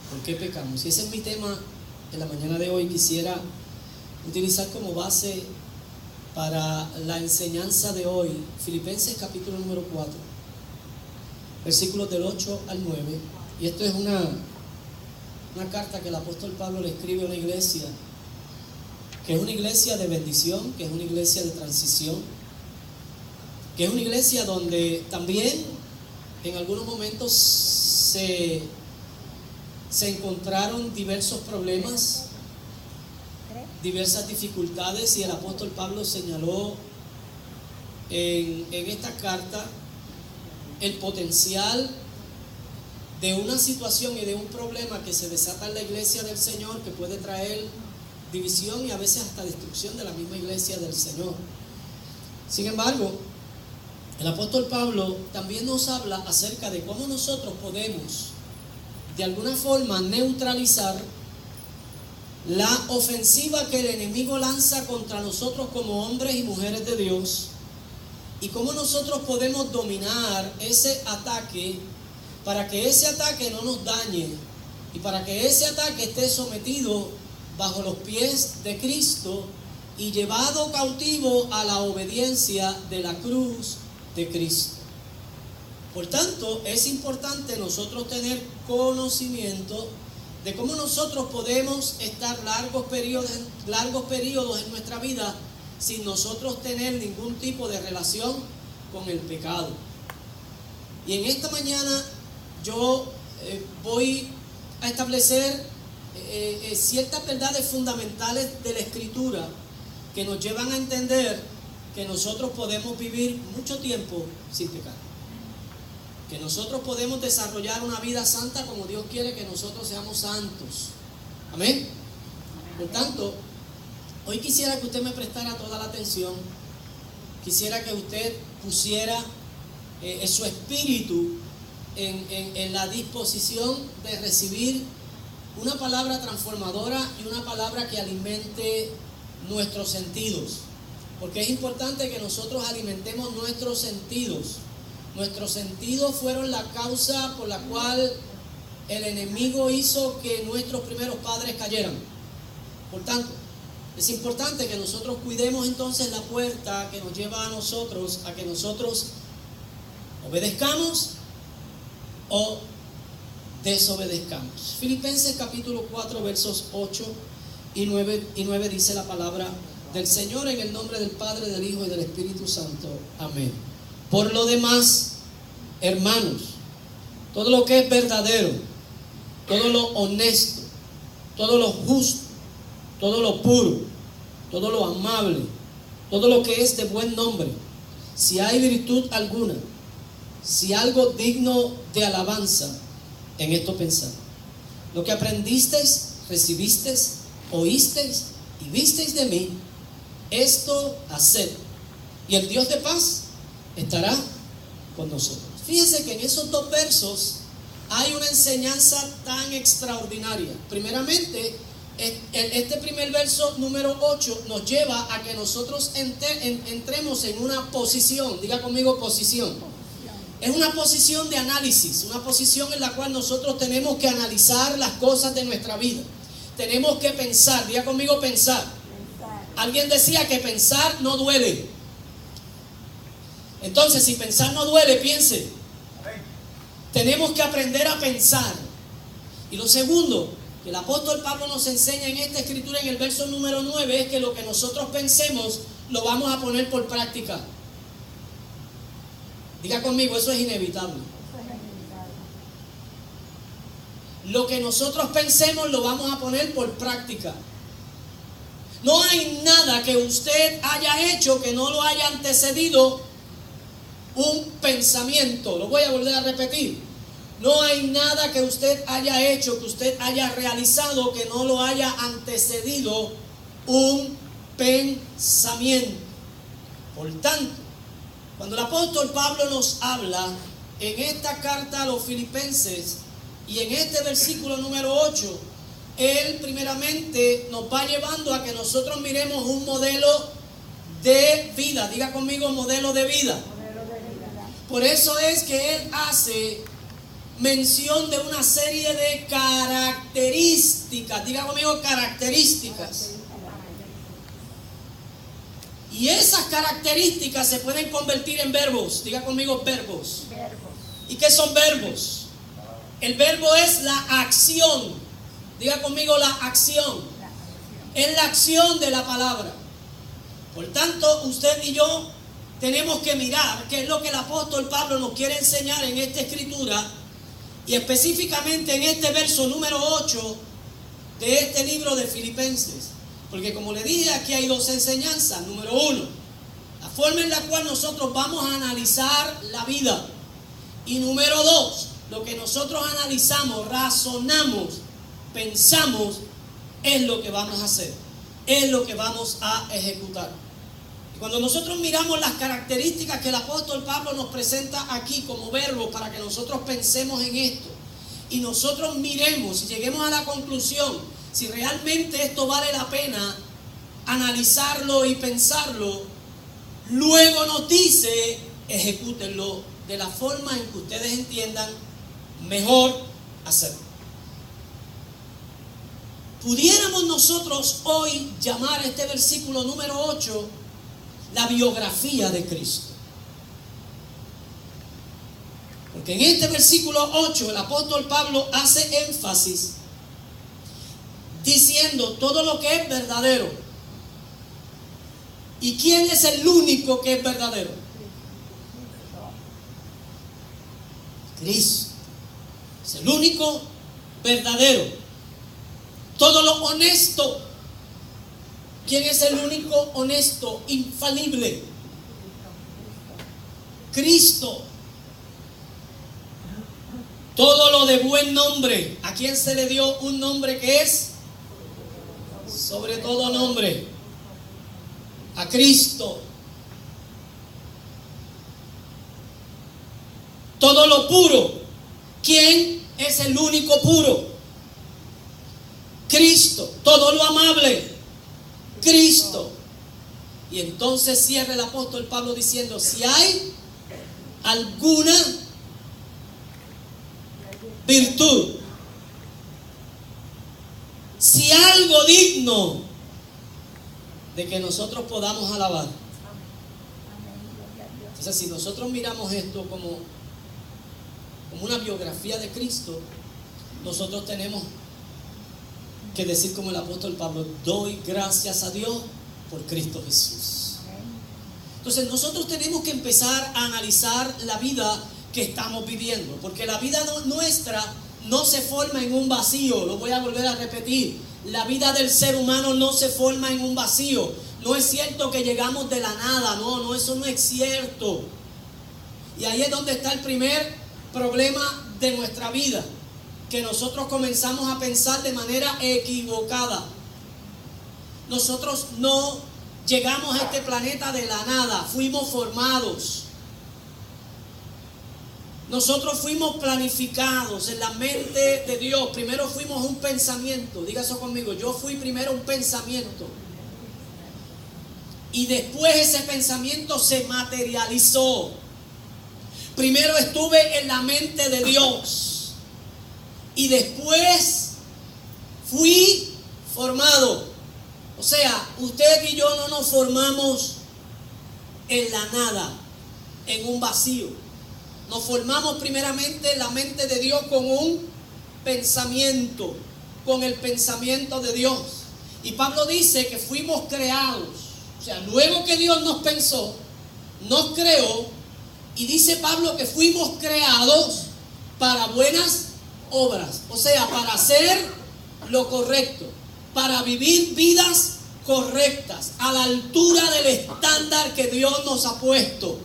¿Por qué pecamos? Y ese es mi tema en la mañana de hoy. Quisiera utilizar como base para la enseñanza de hoy Filipenses capítulo número 4, versículos del 8 al 9. Y esto es una carta que el apóstol Pablo le escribe a una iglesia, que es una iglesia de bendición, que es una iglesia de transición, que es una iglesia donde también en algunos momentos se encontraron diversos problemas, diversas dificultades, y el apóstol Pablo señaló en esta carta el potencial de una situación y de un problema que se desata en la iglesia del Señor, que puede traer división y a veces hasta destrucción de la misma iglesia del Señor. Sin embargo, el apóstol Pablo también nos habla acerca de cómo nosotros podemos de alguna forma neutralizar la ofensiva que el enemigo lanza contra nosotros como hombres y mujeres de Dios, y cómo nosotros podemos dominar ese ataque para que ese ataque no nos dañe y para que ese ataque esté sometido bajo los pies de Cristo y llevado cautivo a la obediencia de la cruz de Cristo. Por tanto, es importante nosotros tener conocimiento de cómo nosotros podemos estar largos periodos en nuestra vida sin nosotros tener ningún tipo de relación con el pecado. Y en esta mañana yo voy a establecer ciertas verdades fundamentales de la Escritura que nos llevan a entender que nosotros podemos vivir mucho tiempo sin pecar, que nosotros podemos desarrollar una vida santa como Dios quiere que nosotros seamos santos. Amén. Por tanto, hoy quisiera que usted me prestara toda la atención. Quisiera que usted pusiera su espíritu en la disposición de recibir una palabra transformadora y una palabra que alimente nuestros sentidos. Porque es importante que nosotros alimentemos nuestros sentidos. Nuestros sentidos fueron la causa por la cual el enemigo hizo que nuestros primeros padres cayeran. Por tanto, es importante que nosotros cuidemos entonces la puerta que nos lleva a nosotros, a que nosotros obedezcamos o desobedezcamos. Filipenses capítulo 4 versos 8 y 9 dice la palabra del Señor, en el nombre del Padre, del Hijo y del Espíritu Santo. Amén. Por lo demás, hermanos, todo lo que es verdadero, todo lo honesto, todo lo justo, todo lo puro, todo lo amable, todo lo que es de buen nombre, si hay virtud alguna, si algo digno de alabanza, en esto pensad. Lo que aprendisteis, recibisteis, oísteis y visteis de mí, esto haced, y el Dios de paz estará con nosotros. Fíjense que en esos dos versos hay una enseñanza tan extraordinaria. Primeramente, este primer verso número 8 nos lleva a que nosotros entremos en una posición. Diga conmigo, posición. Es una posición de análisis, una posición en la cual nosotros tenemos que analizar las cosas de nuestra vida. Tenemos que pensar. Diga conmigo, pensar. Alguien decía que pensar no duele. Entonces, si pensar no duele, piense. Tenemos que aprender a pensar. Y lo segundo que el apóstol Pablo nos enseña en esta escritura, en el verso número 9, es que lo que nosotros pensemos lo vamos a poner por práctica. Diga conmigo, eso es inevitable. Lo que nosotros pensemos lo vamos a poner por práctica. No hay nada que usted haya hecho que no lo haya antecedido un pensamiento. Lo voy a volver a repetir. No hay nada que usted haya hecho, que usted haya realizado, que no lo haya antecedido un pensamiento. Por tanto, cuando el apóstol Pablo nos habla en esta carta a los Filipenses y en este versículo número 8, él primeramente nos va llevando a que nosotros miremos un modelo de vida. Diga conmigo, modelo de vida. Por eso es que él hace mención de una serie de características. Diga conmigo, características. Y esas características se pueden convertir en verbos. Diga conmigo, verbos. ¿Y qué son verbos? El verbo es la acción. Diga conmigo, la acción. Es la acción de la palabra. Por tanto, usted y yo tenemos que mirar qué es lo que el apóstol Pablo nos quiere enseñar en esta escritura, y específicamente en este verso número 8 de este libro de Filipenses. Porque como le dije, aquí hay dos enseñanzas. Número 1, la forma en la cual nosotros vamos a analizar la vida. Y número 2, lo que nosotros analizamos, razonamos, pensamos, es lo que vamos a hacer, es lo que vamos a ejecutar. Y cuando nosotros miramos las características que el apóstol Pablo nos presenta aquí como verbos para que nosotros pensemos en esto, y nosotros miremos y lleguemos a la conclusión si realmente esto vale la pena analizarlo y pensarlo, luego nos dice, ejecútenlo de la forma en que ustedes entiendan mejor hacerlo. Pudiéramos nosotros hoy llamar a este versículo número 8 la biografía de Cristo. Porque en este versículo 8 el apóstol Pablo hace énfasis diciendo todo lo que es verdadero. ¿Y quién es el único que es verdadero? Cristo. Es el único verdadero. Todo lo honesto. ¿Quién es el único honesto, infalible? Cristo. Todo lo de buen nombre. ¿A quién se le dio un nombre que es sobre todo nombre? A Cristo. Todo lo puro. ¿Quién es el único puro? Cristo. Todo lo amable. Cristo. Y entonces cierra el apóstol Pablo diciendo, si hay alguna virtud, si algo digno de que nosotros podamos alabar. Entonces, si nosotros miramos esto como una biografía de Cristo, nosotros tenemos que decir como el apóstol Pablo, doy gracias a Dios por Cristo Jesús. Entonces nosotros tenemos que empezar a analizar la vida que estamos viviendo, porque la vida nuestra no se forma en un vacío. Lo voy a volver a repetir, la vida del ser humano no se forma en un vacío. No es cierto que llegamos de la nada, no, eso no es cierto. Y ahí es donde está el primer problema de nuestra vida, que nosotros comenzamos a pensar de manera equivocada. Nosotros no llegamos a este planeta de la nada, fuimos formados. Nosotros fuimos planificados en la mente de Dios. Primero fuimos un pensamiento. Diga eso conmigo. Yo fui primero un pensamiento. Y después ese pensamiento se materializó. Primero estuve en la mente de Dios. Y después fui formado. O sea, usted y yo no nos formamos en la nada, en un vacío. Nos formamos primeramente en la mente de Dios con un pensamiento, con el pensamiento de Dios. Y Pablo dice que fuimos creados. O sea, luego que Dios nos pensó, nos creó, y dice Pablo que fuimos creados para buenas obras. O sea, para hacer lo correcto, para vivir vidas correctas, a la altura del estándar que Dios nos ha puesto.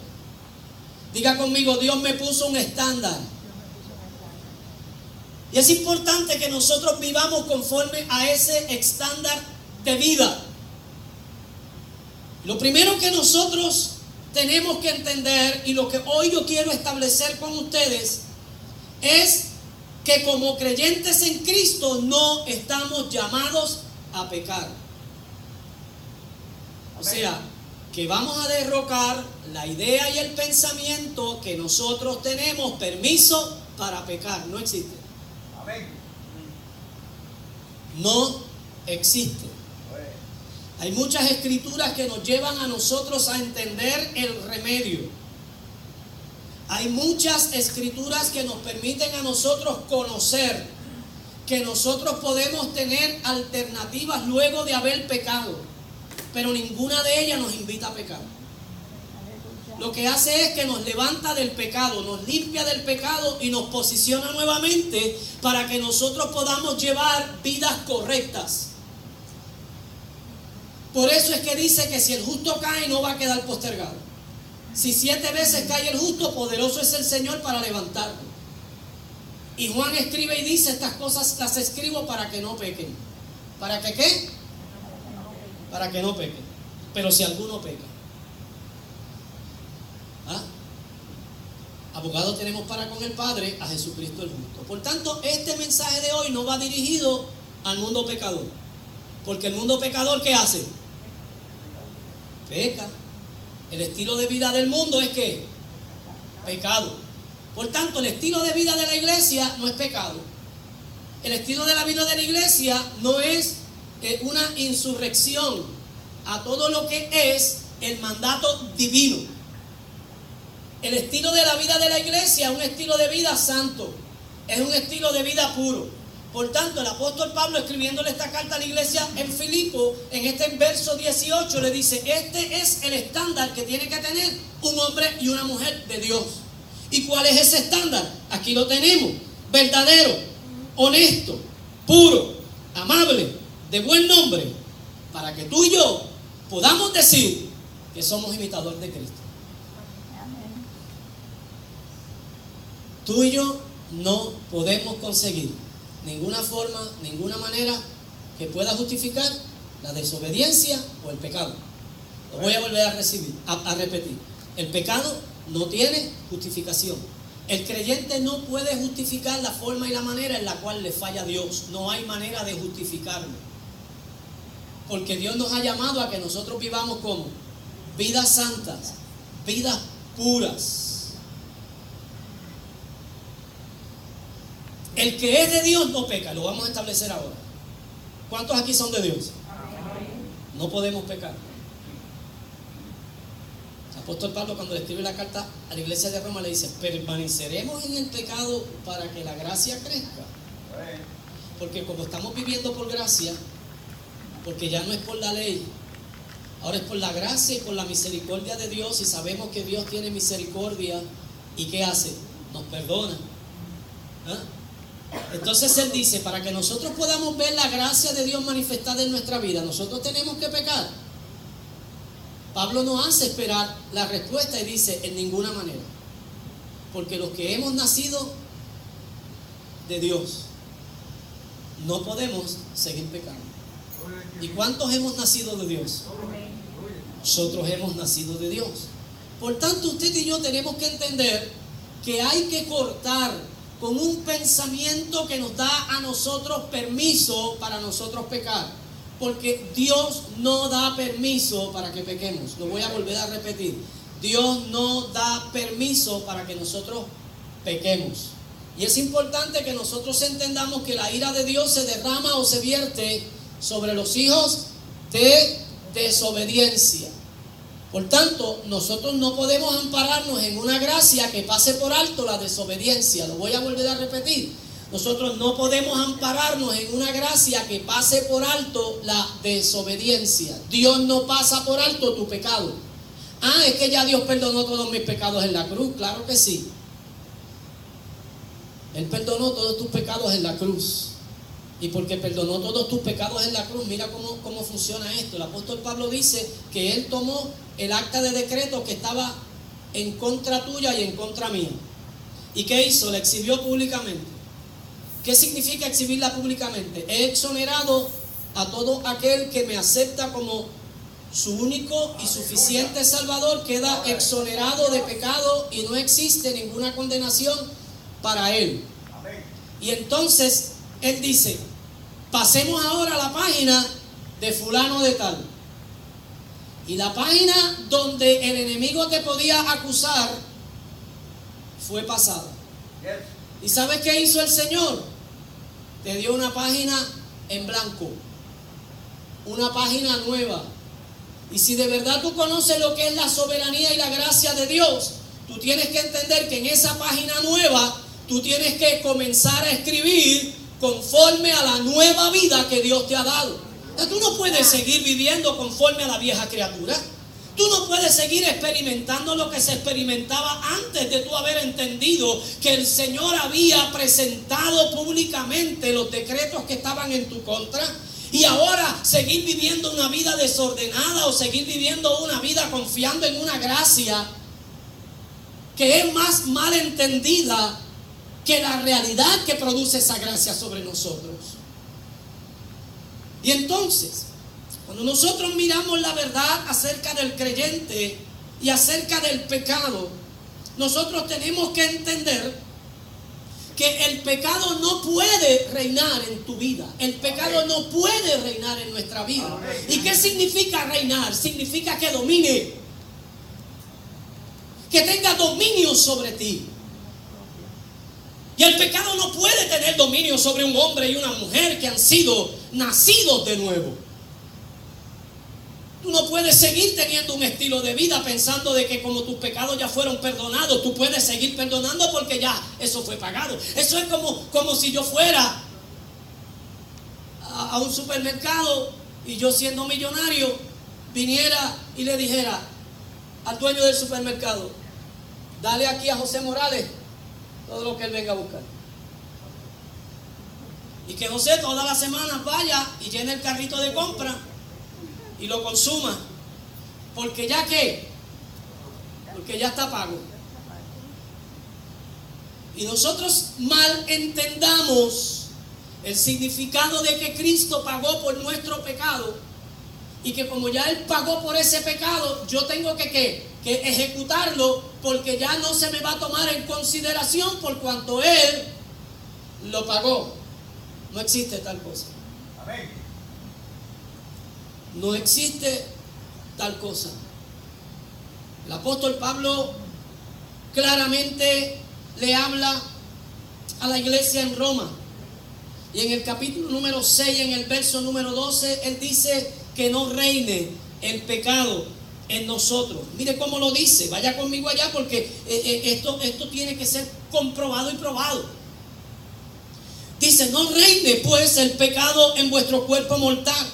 Diga conmigo, Dios me puso un estándar. Y es importante que nosotros vivamos conforme a ese estándar de vida. Lo primero que nosotros tenemos que entender, y lo que hoy yo quiero establecer con ustedes, es que como creyentes en Cristo no estamos llamados a pecar. O sea, que vamos a derrocar la idea y el pensamiento que nosotros tenemos permiso para pecar. No existe. Amén. No existe. Hay muchas escrituras que nos llevan a nosotros a entender el remedio. Hay muchas escrituras que nos permiten a nosotros conocer que nosotros podemos tener alternativas luego de haber pecado, pero ninguna de ellas nos invita a pecar. Lo que hace es que nos levanta del pecado, nos limpia del pecado y nos posiciona nuevamente para que nosotros podamos llevar vidas correctas. Por eso es que dice que si el justo cae no va a quedar postergado. Si 7 veces cae el justo, poderoso es el Señor para levantarlo. Y Juan escribe y dice: estas cosas las escribo para que no pequen. ¿Para que qué? Para que no pequen. Pero si alguno peca, abogado tenemos para con el Padre, a Jesucristo el justo. Por tanto, este mensaje de hoy no va dirigido al mundo pecador, porque el mundo pecador, ¿qué hace? Peca. El estilo de vida del mundo es ¿qué? Pecado. Por tanto, el estilo de vida de la iglesia no es pecado. El estilo de la vida de la iglesia no es una insurrección a todo lo que es el mandato divino. El estilo de la vida de la iglesia es un estilo de vida santo, es un estilo de vida puro. Por tanto, el apóstol Pablo, escribiéndole esta carta a la iglesia en Filipo, en este verso 18 le dice: este es el estándar que tiene que tener un hombre y una mujer de Dios. ¿Y cuál es ese estándar? Aquí lo tenemos: verdadero, honesto, puro, amable, de buen nombre, para que tú y yo podamos decir que somos imitadores de Cristo. Tú y yo no podemos conseguir ninguna forma, ninguna manera que pueda justificar la desobediencia o el pecado. Lo voy a volver a repetir. El pecado no tiene justificación. El creyente no puede justificar la forma y la manera en la cual le falla a Dios. No hay manera de justificarlo. Porque Dios nos ha llamado a que nosotros vivamos como vidas santas, vidas puras. El que es de Dios no peca, lo vamos a establecer ahora. ¿Cuántos aquí son de Dios? No podemos pecar. El apóstol Pablo, cuando le escribe la carta a la iglesia de Roma, le dice: permaneceremos en el pecado para que la gracia crezca. Porque como estamos viviendo por gracia, porque ya no es por la ley, ahora es por la gracia y por la misericordia de Dios, y sabemos que Dios tiene misericordia, ¿y qué hace? Nos perdona. Entonces él dice: para que nosotros podamos ver la gracia de Dios manifestada en nuestra vida, nosotros tenemos que pecar. Pablo no hace esperar la respuesta y dice: en ninguna manera. Porque los que hemos nacido de Dios no podemos seguir pecando. ¿Y cuántos hemos nacido de Dios? Nosotros hemos nacido de Dios. Por tanto, usted y yo tenemos que entender que hay que cortar con un pensamiento que nos da a nosotros permiso para nosotros pecar. Porque Dios no da permiso para que pequemos. Lo voy a volver a repetir. Dios no da permiso para que nosotros pequemos. Y es importante que nosotros entendamos que la ira de Dios se derrama o se vierte sobre los hijos de desobediencia. Por tanto, nosotros no podemos ampararnos en una gracia que pase por alto la desobediencia. Lo voy a volver a repetir. Nosotros no podemos ampararnos en una gracia que pase por alto la desobediencia. Dios no pasa por alto tu pecado. Es que ya Dios perdonó todos mis pecados en la cruz. Claro que sí. Él perdonó todos tus pecados en la cruz. Y porque perdonó todos tus pecados en la cruz, mira cómo funciona esto. El apóstol Pablo dice que él tomó el acta de decreto que estaba en contra tuya y en contra mía. ¿Y qué hizo? La exhibió públicamente. ¿Qué significa exhibirla públicamente? He exonerado a todo aquel que me acepta como su único y suficiente Salvador. Queda exonerado de pecado y no existe ninguna condenación para él. Y entonces él dice: pasemos ahora a la página de fulano de tal. Y la página donde el enemigo te podía acusar fue pasada. ¿Y sabes qué hizo el Señor? Te dio una página en blanco, una página nueva. Y si de verdad tú conoces lo que es la soberanía y la gracia de Dios, tú tienes que entender que en esa página nueva tú tienes que comenzar a escribir conforme a la nueva vida que Dios te ha dado. Tú no puedes seguir viviendo conforme a la vieja criatura. Tú no puedes seguir experimentando lo que se experimentaba antes de tú haber entendido que el Señor había presentado públicamente los decretos que estaban en tu contra. Y ahora seguir viviendo una vida desordenada o seguir viviendo una vida confiando en una gracia que es más mal entendida que la realidad que produce esa gracia sobre nosotros. Y entonces, cuando nosotros miramos la verdad acerca del creyente y acerca del pecado, nosotros tenemos que entender que el pecado no puede reinar en tu vida. El pecado no puede reinar en nuestra vida. ¿Y qué significa reinar? Significa que domine, que tenga dominio sobre ti. Y el pecado no puede tener dominio sobre un hombre y una mujer que han sido nacidos de nuevo. Tú no puedes seguir teniendo un estilo de vida pensando de que como tus pecados ya fueron perdonados, tú puedes seguir perdonando porque ya eso fue pagado. Eso es como si yo fuera a un supermercado y yo, siendo millonario, viniera y le dijera al dueño del supermercado: dale aquí a José Morales todo lo que él venga a buscar. Y que José todas las semanas vaya y llene el carrito de compra y lo consuma, porque ya está pago. Y nosotros mal entendamos el significado de que Cristo pagó por nuestro pecado, y que como ya Él pagó por ese pecado, yo tengo que ejecutarlo, porque ya no se me va a tomar en consideración por cuanto Él lo pagó. No existe tal cosa. Amén. No existe tal cosa. El apóstol Pablo claramente le habla a la iglesia en Roma. Y en el capítulo número 6, en el verso número 12, él dice que no reine el pecado en nosotros. Mire cómo lo dice. Vaya conmigo allá, porque esto tiene que ser comprobado y probado. Dice: no reine pues el pecado en vuestro cuerpo mortal,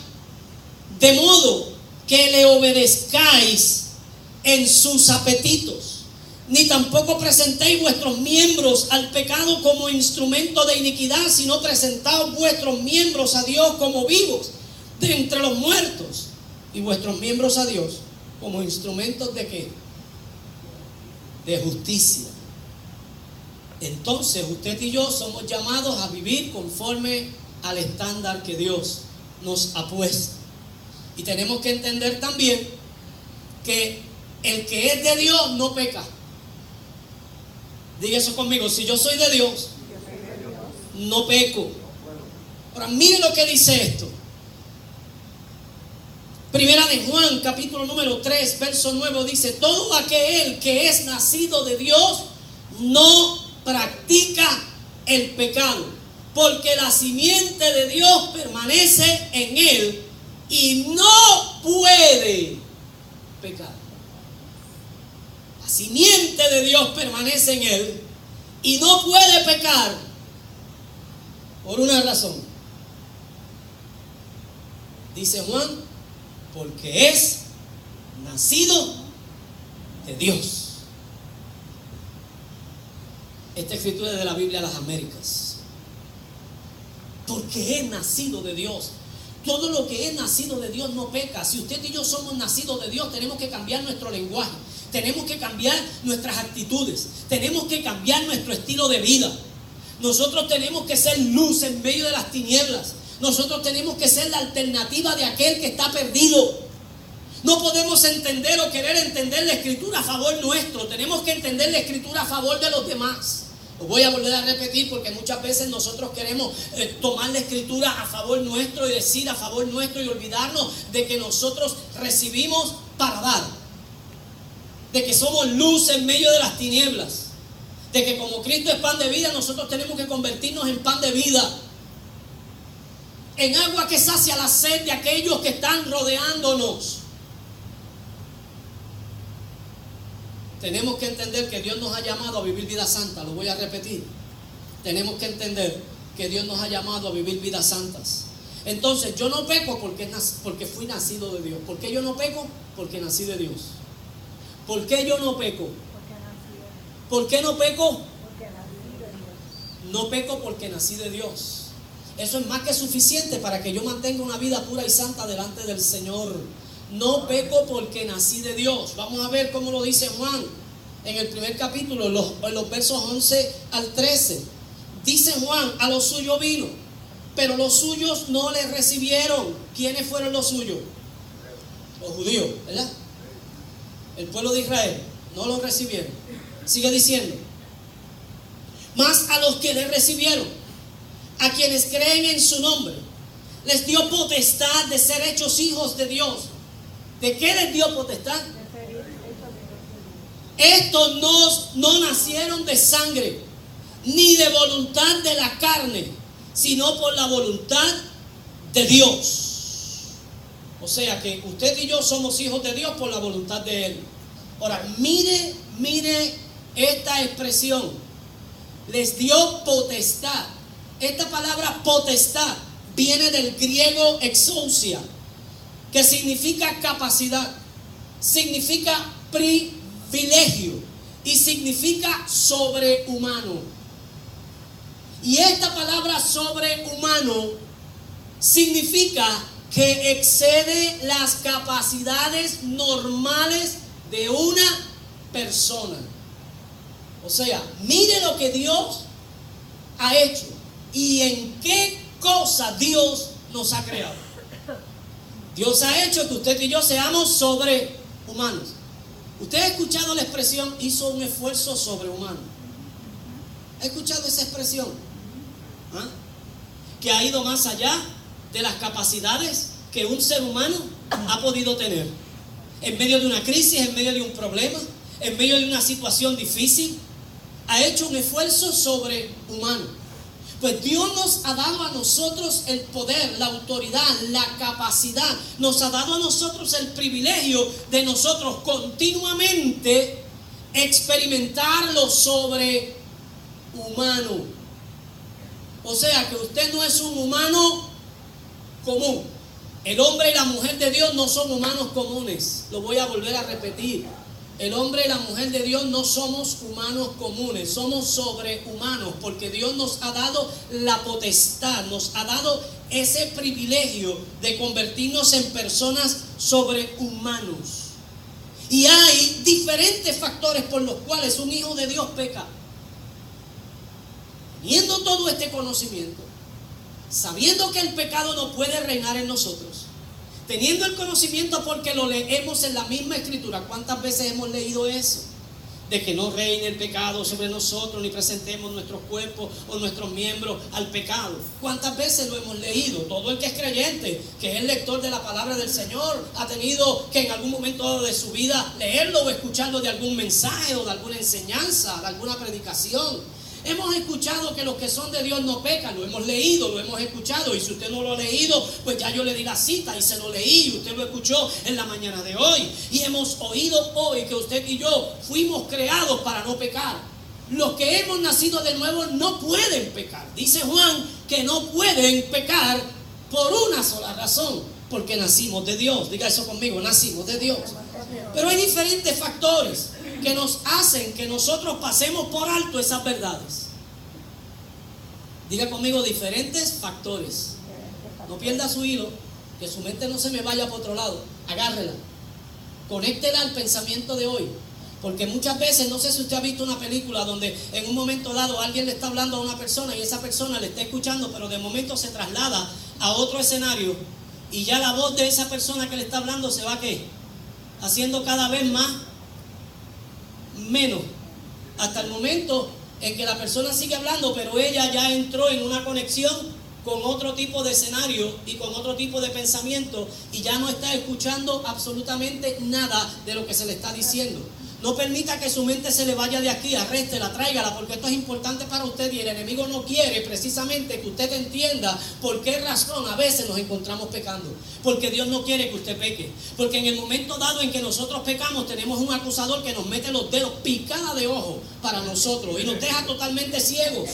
de modo que le obedezcáis en sus apetitos, ni tampoco presentéis vuestros miembros al pecado como instrumento de iniquidad, sino presentaos vuestros miembros a Dios como vivos de entre los muertos, y vuestros miembros a Dios como instrumentos ¿de qué? De justicia. Entonces usted y yo somos llamados a vivir conforme al estándar que Dios nos ha puesto. Y tenemos que entender también que el que es de Dios no peca. Diga eso conmigo: si yo soy de Dios, no peco. Ahora mire lo que dice esto. Primera de Juan, capítulo número 3, verso 9, dice: todo aquel que es nacido de Dios no practica el pecado, porque la simiente de Dios permanece en él y no puede pecar. La simiente de Dios permanece en él y no puede pecar por una razón. Dice Juan: porque es nacido de Dios. Esta escritura es de la Biblia de las Américas. Porque es nacido de Dios. Todo lo que es nacido de Dios no peca. Si usted y yo somos nacidos de Dios, tenemos que cambiar nuestro lenguaje, tenemos que cambiar nuestras actitudes, tenemos que cambiar nuestro estilo de vida. Nosotros tenemos que ser luz en medio de las tinieblas. Nosotros tenemos que ser la alternativa de aquel que está perdido. No podemos entender o querer entender la Escritura a favor nuestro. Tenemos que entender la Escritura a favor de los demás. Lo voy a volver a repetir, porque muchas veces nosotros queremos tomar la Escritura a favor nuestro y decir a favor nuestro, y olvidarnos de que nosotros recibimos para dar, de que somos luz en medio de las tinieblas, de que como Cristo es pan de vida, nosotros tenemos que convertirnos en pan de vida, en agua que sacia la sed de aquellos que están rodeándonos. Tenemos que entender que Dios nos ha llamado a vivir vida santa. Lo voy a repetir. Tenemos que entender que Dios nos ha llamado a vivir vidas santas. Entonces, yo no peco porque fui nacido de Dios. ¿Por qué yo no peco? Porque nací de Dios. ¿Por qué yo no peco? ¿Por qué no peco? No peco porque nací de Dios. Eso es más que suficiente para que yo mantenga una vida pura y santa delante del Señor. No peco porque nací de Dios. Vamos a ver cómo lo dice Juan en el primer capítulo, en los versos 11 al 13. Dice Juan: a los suyos vino, pero los suyos no le recibieron. ¿Quiénes fueron los suyos? Los judíos, ¿verdad? El pueblo de Israel no los recibieron. Sigue diciendo: mas a los que le recibieron, a quienes creen en su nombre, les dio potestad de ser hechos hijos de Dios. ¿De qué les dio potestad? Estos no nacieron de sangre, ni de voluntad de la carne, sino por la voluntad de Dios. O sea que usted y yo somos hijos de Dios por la voluntad de Él. Ahora, mire esta expresión: les dio potestad. Esta palabra potestad viene del griego exousia, que significa capacidad, significa privilegio y significa sobrehumano. Y esta palabra sobrehumano significa que excede las capacidades normales de una persona. O sea, mire lo que Dios ha hecho y en qué cosa Dios nos ha creado. Dios ha hecho que usted y yo seamos sobrehumanos. Usted ha escuchado la expresión hizo un esfuerzo sobrehumano. ¿Ha escuchado esa expresión? ¿Ah? Que ha ido más allá de las capacidades que un ser humano ha podido tener. En medio de una crisis, en medio de un problema, en medio de una situación difícil, ha hecho un esfuerzo sobrehumano. Pues Dios nos ha dado a nosotros el poder, la autoridad, la capacidad. Nos ha dado a nosotros el privilegio de nosotros continuamente experimentar lo sobrehumano. O sea que usted no es un humano común. El hombre y la mujer de Dios no son humanos comunes. Lo voy a volver a repetir. El hombre y la mujer de Dios no somos humanos comunes, somos sobrehumanos, porque Dios nos ha dado la potestad, nos ha dado ese privilegio de convertirnos en personas sobrehumanos. Y hay diferentes factores por los cuales un hijo de Dios peca. Teniendo todo este conocimiento, sabiendo que el pecado no puede reinar en nosotros, teniendo el conocimiento porque lo leemos en la misma escritura. ¿Cuántas veces hemos leído eso? De que no reine el pecado sobre nosotros, ni presentemos nuestros cuerpos o nuestros miembros al pecado. ¿Cuántas veces lo hemos leído? Todo el que es creyente, que es el lector de la palabra del Señor, ha tenido que en algún momento de su vida leerlo o escucharlo de algún mensaje o de alguna enseñanza, de alguna predicación. Hemos escuchado que los que son de Dios no pecan, lo hemos leído, lo hemos escuchado, y si usted no lo ha leído, pues ya yo le di la cita y se lo leí y usted lo escuchó en la mañana de hoy. Y hemos oído hoy que usted y yo fuimos creados para no pecar. Los que hemos nacido de nuevo no pueden pecar. Dice Juan que no pueden pecar por una sola razón: porque nacimos de Dios. Diga eso conmigo: nacimos de Dios. Pero hay diferentes factores que nos hacen que nosotros pasemos por alto esas verdades. Diga conmigo: diferentes factores. No pierda su hilo, que su mente no se me vaya por otro lado. Agárrela, conéctela al pensamiento de hoy. Porque muchas veces, no sé si usted ha visto una película donde en un momento dado alguien le está hablando a una persona y esa persona le está escuchando, pero de momento se traslada a otro escenario y ya la voz de esa persona que le está hablando se va haciendo cada vez menos, hasta el momento en que la persona sigue hablando, pero ella ya entró en una conexión con otro tipo de escenario y con otro tipo de pensamiento y ya no está escuchando absolutamente nada de lo que se le está diciendo. No permita que su mente se le vaya de aquí, arréstela, tráigala, porque esto es importante para usted y el enemigo no quiere precisamente que usted entienda por qué razón a veces nos encontramos pecando. Porque Dios no quiere que usted peque. Porque en el momento dado en que nosotros pecamos tenemos un acusador que nos mete los dedos picada de ojo para nosotros y nos deja totalmente ciegos.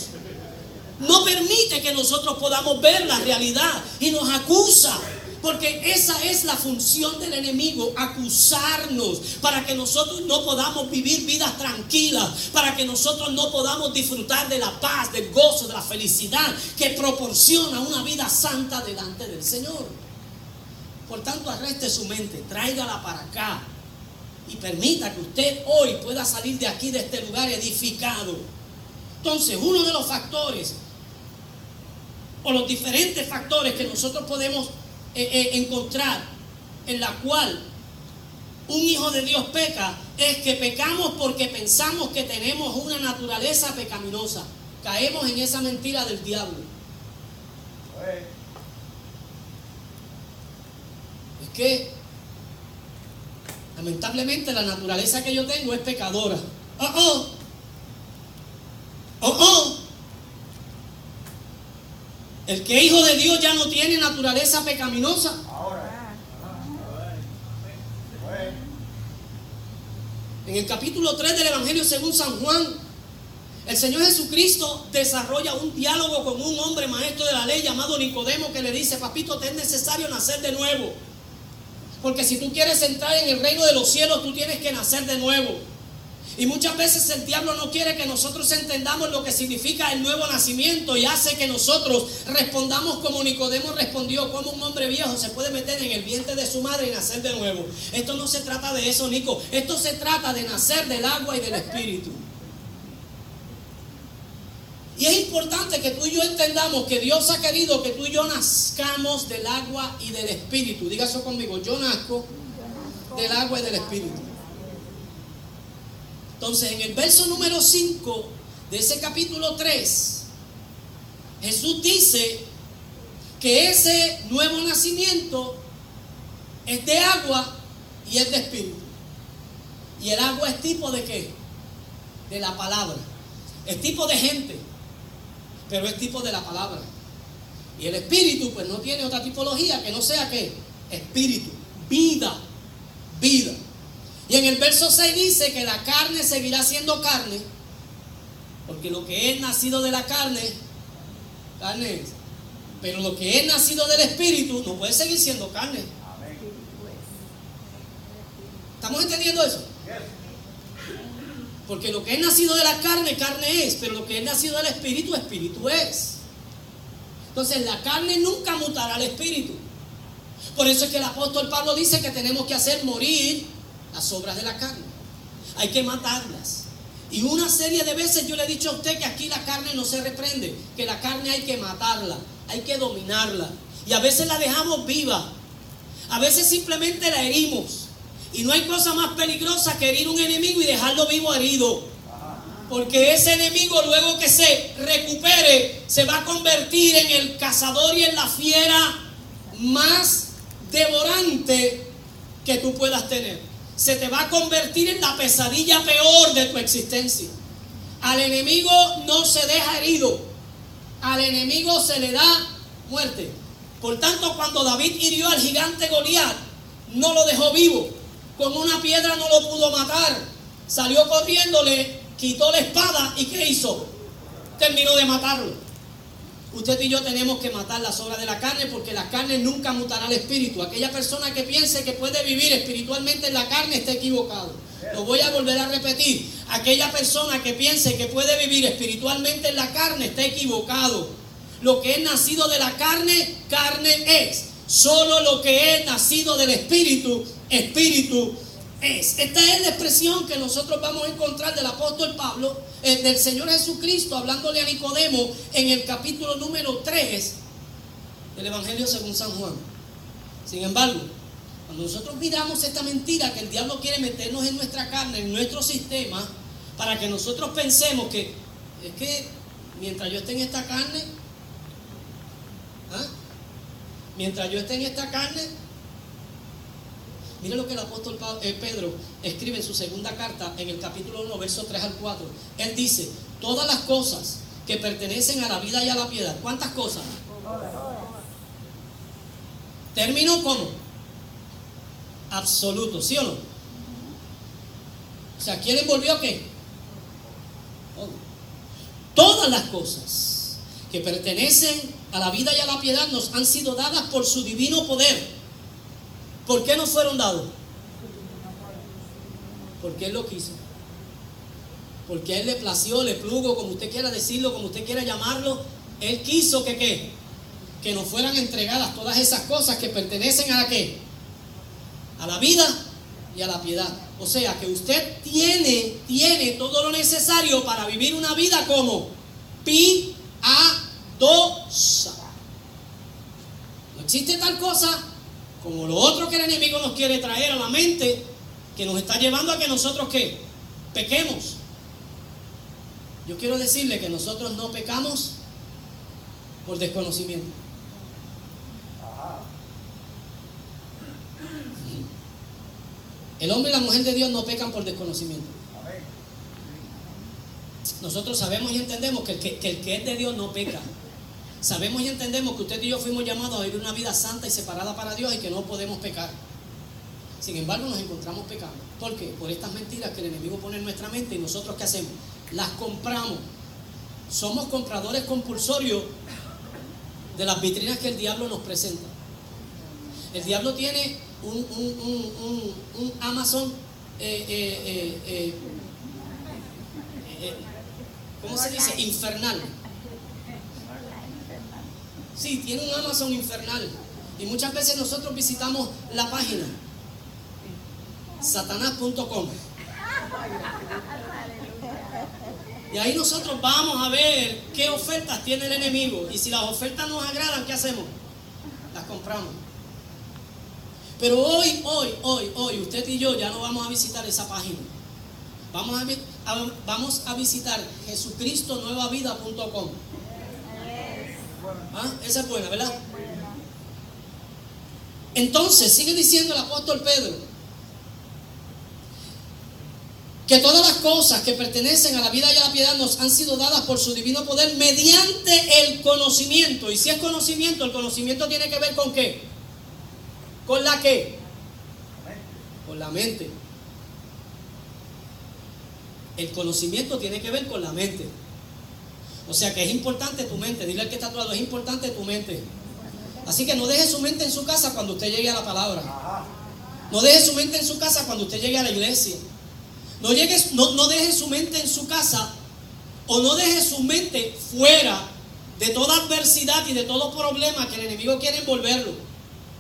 No permite que nosotros podamos ver la realidad y nos acusa. Porque esa es la función del enemigo, acusarnos, para que nosotros no podamos vivir vidas tranquilas, para que nosotros no podamos disfrutar de la paz, del gozo, de la felicidad que proporciona una vida santa delante del Señor. Por tanto, arreste su mente, tráigala para acá y permita que usted hoy pueda salir de aquí, de este lugar edificado. Entonces, uno de los factores, o los diferentes factores que nosotros podemos encontrar en la cual un hijo de Dios peca, es que pecamos porque pensamos que tenemos una naturaleza pecaminosa. Caemos en esa mentira del diablo. Es que lamentablemente la naturaleza que yo tengo es pecadora. El que es hijo de Dios ya no tiene naturaleza pecaminosa. En el capítulo 3 del Evangelio según San Juan, el Señor Jesucristo desarrolla un diálogo con un hombre maestro de la ley llamado Nicodemo, que le dice: papito, te es necesario nacer de nuevo. Porque si tú quieres entrar en el reino de los cielos, tú tienes que nacer de nuevo. Y muchas veces el diablo no quiere que nosotros entendamos lo que significa el nuevo nacimiento y hace que nosotros respondamos como Nicodemo respondió: como un hombre viejo se puede meter en el vientre de su madre y nacer de nuevo. Esto no se trata de eso, Nico. Esto se trata de nacer del agua y del Espíritu. Y es importante que tú y yo entendamos que Dios ha querido que tú y yo nazcamos del agua y del Espíritu. Diga eso conmigo: yo nazco del agua y del Espíritu. Entonces, en el verso número 5 de ese capítulo 3, Jesús dice que ese nuevo nacimiento es de agua y es de espíritu. Y el agua es tipo de ¿qué? De la palabra. Es tipo de gente, pero es tipo de la palabra. Y el espíritu pues no tiene otra tipología que no sea ¿qué? Espíritu, vida. Y en el verso 6 dice que la carne seguirá siendo carne, porque lo que es nacido de la carne es. Pero lo que es nacido del Espíritu no puede seguir siendo carne. ¿Estamos entendiendo eso? Porque lo que es nacido de la carne, carne es, pero lo que es nacido del Espíritu, Espíritu es. Entonces la carne nunca mutará al Espíritu. Por eso es que el apóstol Pablo dice que tenemos que hacer morir las obras de la carne. Hay que matarlas. Y una serie de veces yo le he dicho a usted que aquí la carne no se reprende, que la carne hay que matarla, hay que dominarla. Y a veces la dejamos viva, a veces simplemente la herimos. Y no hay cosa más peligrosa que herir un enemigo y dejarlo vivo herido. Porque ese enemigo, luego que se recupere, se va a convertir en el cazador y en la fiera más devorante que tú puedas tener. Se te va a convertir en la pesadilla peor de tu existencia. Al enemigo no se deja herido, al enemigo se le da muerte. Por tanto, cuando David hirió al gigante Goliat, no lo dejó vivo. Con una piedra no lo pudo matar. Salió corriendo, le quitó la espada y ¿qué hizo? Terminó de matarlo. Usted y yo tenemos que matar las obras de la carne, porque la carne nunca mutará al espíritu. Aquella persona que piense que puede vivir espiritualmente en la carne está equivocado. Lo voy a volver a repetir. Aquella persona que piense que puede vivir espiritualmente en la carne está equivocado. Lo que es nacido de la carne, carne es. Solo lo que es nacido del espíritu, espíritu es. Esta es la expresión que nosotros vamos a encontrar del apóstol Pablo, del Señor Jesucristo, hablándole a Nicodemo en el capítulo número 3 del Evangelio según San Juan. Sin embargo, cuando nosotros miramos esta mentira que el diablo quiere meternos en nuestra carne, en nuestro sistema, para que nosotros pensemos que es que mientras yo esté en esta carne, Mire lo que el apóstol Pedro escribe en su segunda carta, en el capítulo 1, versos 3 al 4. Él dice: todas las cosas que pertenecen a la vida y a la piedad. ¿Cuántas cosas? Término ¿cómo? Absoluto, ¿sí o no? O sea, ¿quién envolvió qué? Todas las cosas que pertenecen a la vida y a la piedad nos han sido dadas por su divino poder. ¿Por qué nos fueron dados? Porque Él lo quiso. Porque a Él le plació, le plugo, como usted quiera decirlo, como usted quiera llamarlo. Él quiso que ¿qué? Que nos fueran entregadas todas esas cosas que pertenecen a ¿qué? A la vida y a la piedad. O sea que usted tiene todo lo necesario para vivir una vida como piadosa. No existe tal cosa como lo otro que el enemigo nos quiere traer a la mente, que nos está llevando a que nosotros ¿qué? Pequemos. Yo quiero decirle que nosotros no pecamos por desconocimiento. El hombre y la mujer de Dios no pecan por desconocimiento. Nosotros sabemos y entendemos que el que es de Dios no peca. Sabemos y entendemos que usted y yo fuimos llamados a vivir una vida santa y separada para Dios y que no podemos pecar. Sin embargo, nos encontramos pecando. ¿Por qué? Por estas mentiras que el enemigo pone en nuestra mente. ¿Y nosotros qué hacemos? Las compramos. Somos compradores compulsorios de las vitrinas que el diablo nos presenta. El diablo tiene un Amazon ¿cómo se dice? Infernal. Sí, tiene un Amazon infernal. Y muchas veces nosotros visitamos la página satanás.com. Y ahí nosotros vamos a ver qué ofertas tiene el enemigo. Y si las ofertas nos agradan, ¿qué hacemos? Las compramos. Pero hoy, usted y yo ya no vamos a visitar esa página. Vamos a visitar jesucristonuevavida.com. ¿Ah? Esa es buena, ¿verdad? Entonces, sigue diciendo el apóstol Pedro que todas las cosas que pertenecen a la vida y a la piedad nos han sido dadas por su divino poder mediante el conocimiento. Y si es conocimiento, el conocimiento tiene que ver ¿con qué? ¿Con la qué? Con la mente. El conocimiento tiene que ver con la mente. O sea que es importante tu mente. Dile al que está a tu lado, es importante tu mente. Así que no deje su mente en su casa cuando usted llegue a la palabra. No deje su mente en su casa cuando usted llegue a la iglesia. No deje su mente en su casa, o no deje su mente fuera de toda adversidad y de todo problema que el enemigo quiere envolverlo.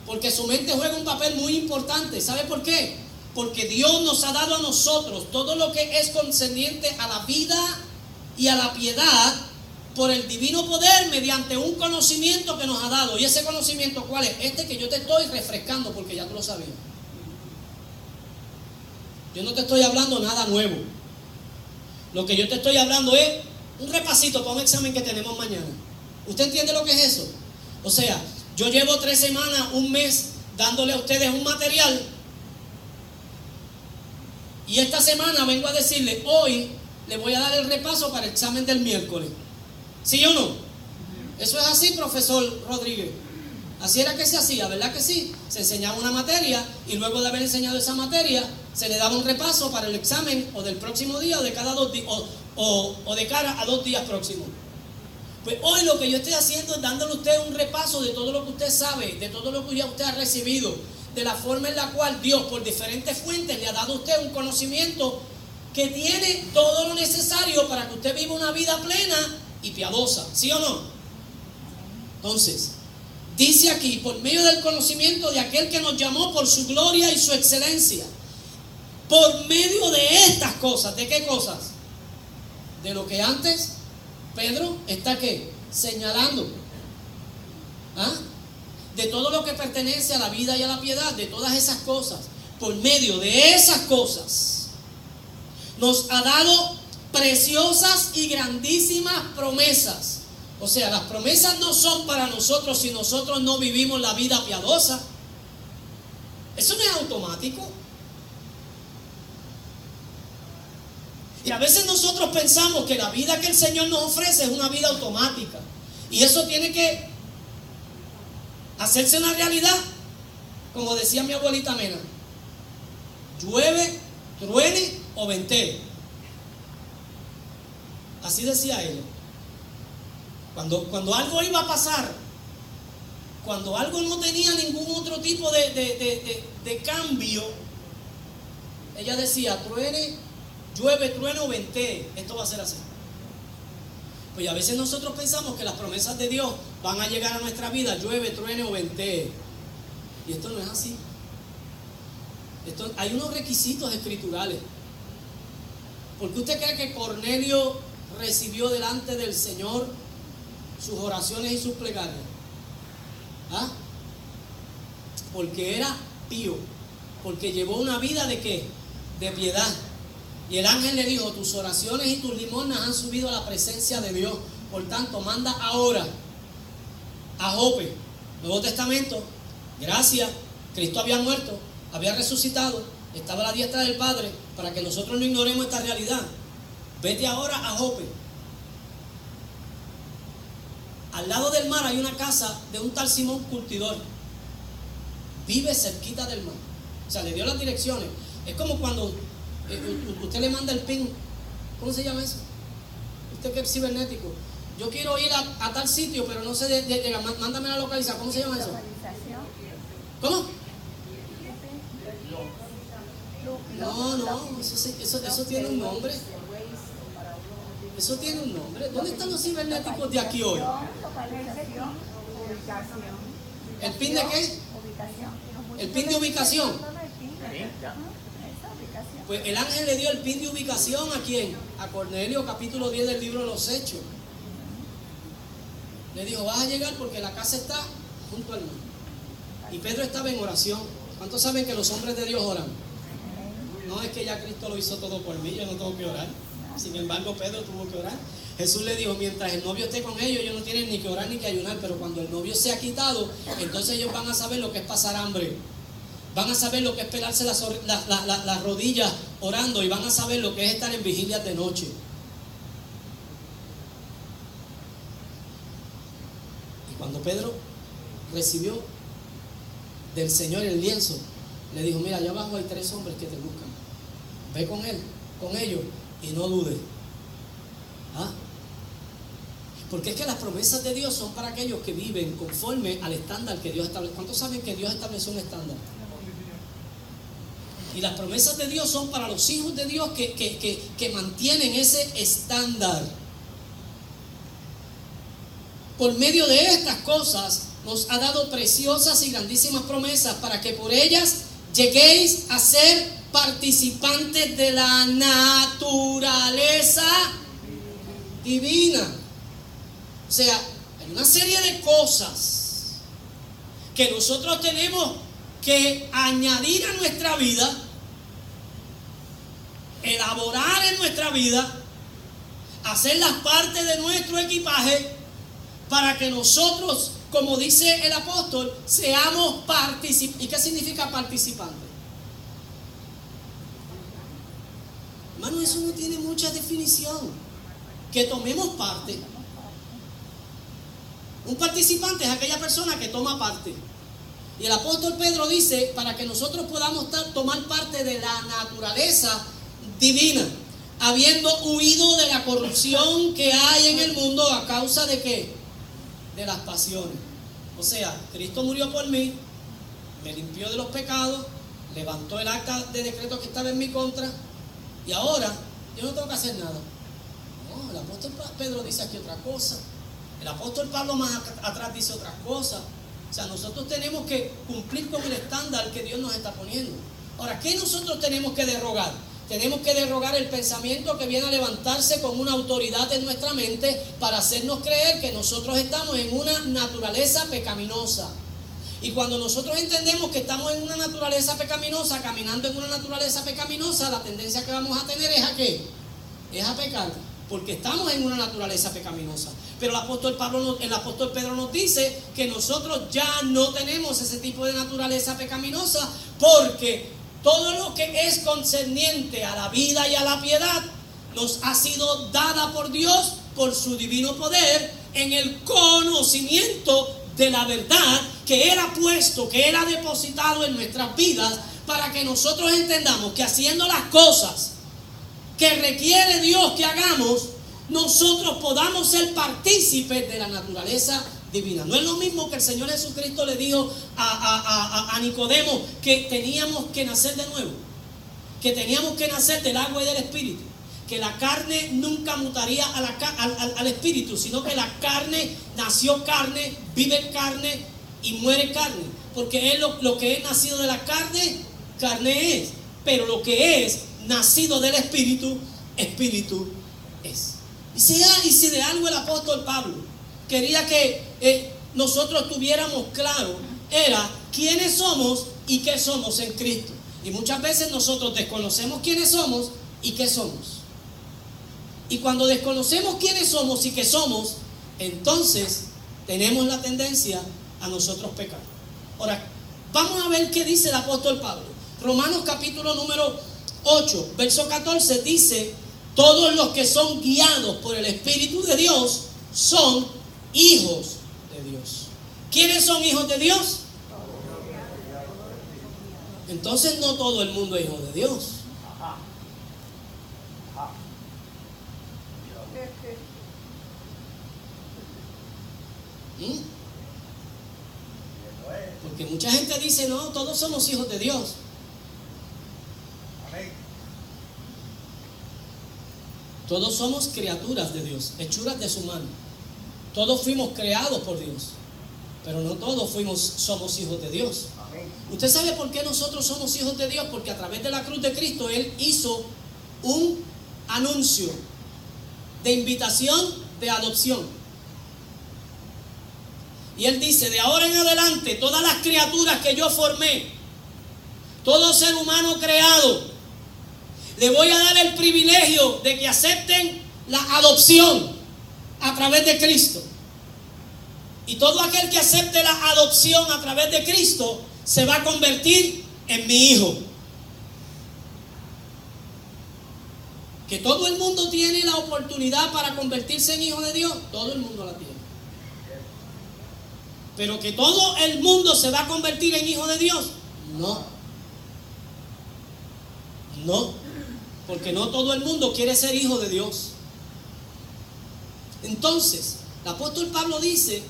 Porque su mente juega un papel muy importante. ¿Sabe por qué? Porque Dios nos ha dado a nosotros todo lo que es concerniente a la vida y a la piedad por el divino poder mediante un conocimiento que nos ha dado. ¿Y ese conocimiento cuál es? Este que yo te estoy refrescando porque ya tú lo sabías. Yo no te estoy hablando nada nuevo. Lo que yo te estoy hablando es un repasito para un examen que tenemos mañana. ¿Usted entiende lo que es eso? O sea, yo llevo 3 semanas, un mes, dándole a ustedes un material. Y esta semana vengo a decirle, hoy le voy a dar el repaso para el examen del miércoles. ¿Sí o no? Eso es así, profesor Rodríguez. Así era que se hacía, ¿verdad que sí? Se enseñaba una materia y luego de haber enseñado esa materia, se le daba un repaso para el examen o del próximo día o de cada 2 días o de cara a 2 días próximos. Pues hoy lo que yo estoy haciendo es dándole a usted un repaso de todo lo que usted sabe, de todo lo que ya usted ha recibido, de la forma en la cual Dios por diferentes fuentes le ha dado a usted un conocimiento que tiene todo lo necesario para que usted viva una vida plena y piadosa, ¿sí o no? Entonces, dice aquí, por medio del conocimiento de aquel que nos llamó por su gloria y su excelencia, por medio de estas cosas. ¿De qué cosas? De lo que antes Pedro está ¿qué? Señalando. ¿Ah? De todo lo que pertenece a la vida y a la piedad, de todas esas cosas. Por medio de esas cosas nos ha dado preciosas y grandísimas promesas. O sea, las promesas no son para nosotros si nosotros no vivimos la vida piadosa. Eso no es automático. Y a veces nosotros pensamos que la vida que el Señor nos ofrece es una vida automática. Y eso tiene que hacerse una realidad. Como decía mi abuelita Mena, llueve, truene o ventee. Así decía ella. Cuando algo iba a pasar, cuando algo no tenía ningún otro tipo de cambio, ella decía, llueve, truene o ventee, esto va a ser así. Pues a veces nosotros pensamos que las promesas de Dios van a llegar a nuestra vida, llueve, truene o ventee. Y esto no es así. Hay unos requisitos escriturales. ¿Por qué usted cree que Cornelio recibió delante del Señor sus oraciones y sus plegarias? ¿Ah? Porque era pío, porque llevó una vida ¿de qué? De piedad. Y el ángel le dijo, tus oraciones y tus limosnas han subido a la presencia de Dios. Por tanto, manda ahora a Jope. Nuevo Testamento, gracias, Cristo había muerto, había resucitado, estaba a la diestra del Padre, para que nosotros no ignoremos esta realidad. Vete ahora a Jope. Al lado del mar hay una casa de un tal Simón Curtidor. Vive cerquita del mar. O sea, le dio las direcciones. Es como cuando usted le manda el pin. ¿Cómo se llama eso? Usted que es cibernético. Yo quiero ir a tal sitio, pero no sé llegar. Mándame la localización. ¿Cómo se llama eso? ¿Cómo? No, eso tiene un nombre. Eso tiene un nombre. ¿Dónde están los cibernéticos de aquí hoy? ¿El pin de qué? El pin de ubicación. Pues el ángel le dio el pin de ubicación ¿a quién? A Cornelio, capítulo 10 del libro de los Hechos. Le dijo, vas a llegar porque la casa está junto al mar. Y Pedro estaba en oración. ¿Cuántos saben que los hombres de Dios oran? No es que ya Cristo lo hizo todo por mí, yo no tengo que orar. Sin embargo, Pedro tuvo que orar. Jesús le dijo, mientras el novio esté con ellos no tienen ni que orar ni que ayunar, pero cuando el novio sea quitado, entonces ellos van a saber lo que es pasar hambre. Van a saber lo que es pelarse las rodillas orando, y van a saber lo que es estar en vigilias de noche. Y cuando Pedro recibió del Señor el lienzo, le dijo, mira, allá abajo hay 3 hombres que te buscan. Ve con ellos y no dudes. ¿Ah? Porque es que las promesas de Dios son para aquellos que viven conforme al estándar que Dios estableció. ¿Cuántos saben que Dios estableció un estándar? Y las promesas de Dios son para los hijos de Dios que mantienen ese estándar. Por medio de estas cosas nos ha dado preciosas y grandísimas promesas para que por ellas lleguéis a ser participantes de la naturaleza divina. O sea, hay una serie de cosas que nosotros tenemos que añadir a nuestra vida, elaborar en nuestra vida, hacerlas parte de nuestro equipaje para que nosotros, como dice el apóstol, seamos participantes. ¿Y qué significa participante? Hermano, eso no tiene mucha definición. Que tomemos parte. Un participante es aquella persona que toma parte. Y el apóstol Pedro dice, para que nosotros podamos tomar parte de la naturaleza divina, habiendo huido de la corrupción que hay en el mundo a causa de ¿qué? De las pasiones. O sea, Cristo murió por mí, me limpió de los pecados, levantó el acta de decreto que estaba en mi contra, y ahora yo no tengo que hacer nada. No, el apóstol Pedro dice aquí otra cosa. El apóstol Pablo más atrás dice otras cosas. O sea, nosotros tenemos que cumplir con el estándar que Dios nos está poniendo. Ahora, ¿qué nosotros tenemos que derrogar? Tenemos que derrogar el pensamiento que viene a levantarse con una autoridad en nuestra mente para hacernos creer que nosotros estamos en una naturaleza pecaminosa. Y cuando nosotros entendemos que estamos en una naturaleza pecaminosa, caminando en una naturaleza pecaminosa, la tendencia que vamos a tener es ¿a qué? Es a pecar, porque estamos en una naturaleza pecaminosa. Pero el apóstol Pedro nos dice que nosotros ya no tenemos ese tipo de naturaleza pecaminosa, porque todo lo que es concerniente a la vida y a la piedad nos ha sido dada por Dios por su divino poder en el conocimiento de la verdad que era puesto, que era depositado en nuestras vidas, para que nosotros entendamos que haciendo las cosas que requiere Dios que hagamos, nosotros podamos ser partícipes de la naturaleza divina. No es lo mismo que el Señor Jesucristo le dijo a Nicodemo, que teníamos que nacer de nuevo, que teníamos que nacer del agua y del espíritu, que la carne nunca mutaría al espíritu, sino que la carne nació carne, vive carne y muere carne, porque es lo que es nacido de la carne, carne es, pero lo que es nacido del espíritu, espíritu es. Y si de algo el apóstol Pablo quería que nosotros tuviéramos claro, era quiénes somos y qué somos en Cristo. Y muchas veces nosotros desconocemos quiénes somos y qué somos. Y cuando desconocemos quiénes somos y qué somos, entonces tenemos la tendencia a nosotros pecar. Ahora, vamos a ver qué dice el apóstol Pablo. Romanos capítulo número 8, verso 14 dice: todos los que son guiados por el Espíritu de Dios son hijos de Dios. ¿Quiénes son hijos de Dios? Entonces no todo el mundo es hijo de Dios. Porque mucha gente dice, no, todos somos hijos de Dios. Todos somos criaturas de Dios, hechuras de su mano. Todos fuimos creados por Dios, pero no todos somos hijos de Dios. ¿Usted sabe por qué nosotros somos hijos de Dios? Porque a través de la cruz de Cristo Él hizo un anuncio de invitación de adopción. Y Él dice: de ahora en adelante, todas las criaturas que yo formé, todo ser humano creado, le voy a dar el privilegio de que acepten la adopción a través de Cristo. Y todo aquel que acepte la adopción a través de Cristo se va a convertir en mi hijo. Que todo el mundo tiene la oportunidad para convertirse en hijo de Dios, todo el mundo la tiene. Pero que todo el mundo se va a convertir en hijo de Dios, no. No, porque no todo el mundo quiere ser hijo de Dios. Entonces, el apóstol Pablo dice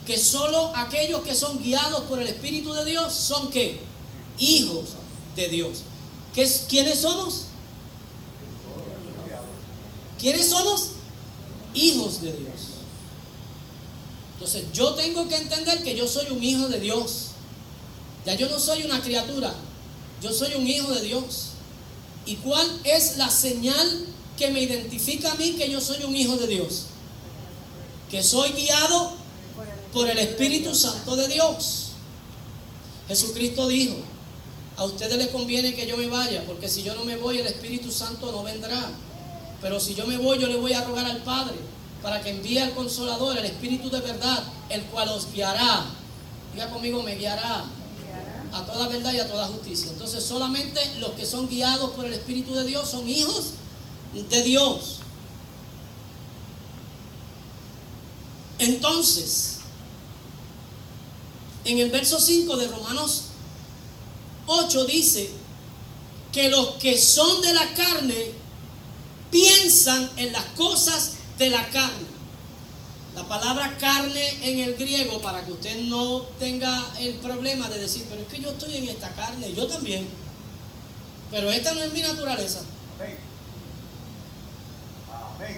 que solo aquellos que son guiados por el Espíritu de Dios son ¿qué? Hijos de Dios. ¿Quiénes somos? ¿Quiénes somos? Hijos de Dios. Entonces yo tengo que entender que yo soy un hijo de Dios. Ya yo no soy una criatura, yo soy un hijo de Dios. ¿Y cuál es la señal que me identifica a mí que yo soy un hijo de Dios? Que soy guiado por el Espíritu Santo de Dios. Jesucristo dijo: a ustedes les conviene que yo me vaya, porque si yo no me voy, el Espíritu Santo no vendrá. Pero si yo me voy, yo le voy a rogar al Padre para que envíe al Consolador, el Espíritu de verdad, el cual os guiará. Diga conmigo: me guiará a toda verdad y a toda justicia. Entonces solamente los que son guiados por el Espíritu de Dios son hijos de Dios. Entonces, en el verso 5 de Romanos 8 dice que los que son de la carne piensan en las cosas de la carne. La palabra carne en el griego, para que usted no tenga el problema de decir, pero es que yo estoy en esta carne, yo también, pero esta no es mi naturaleza.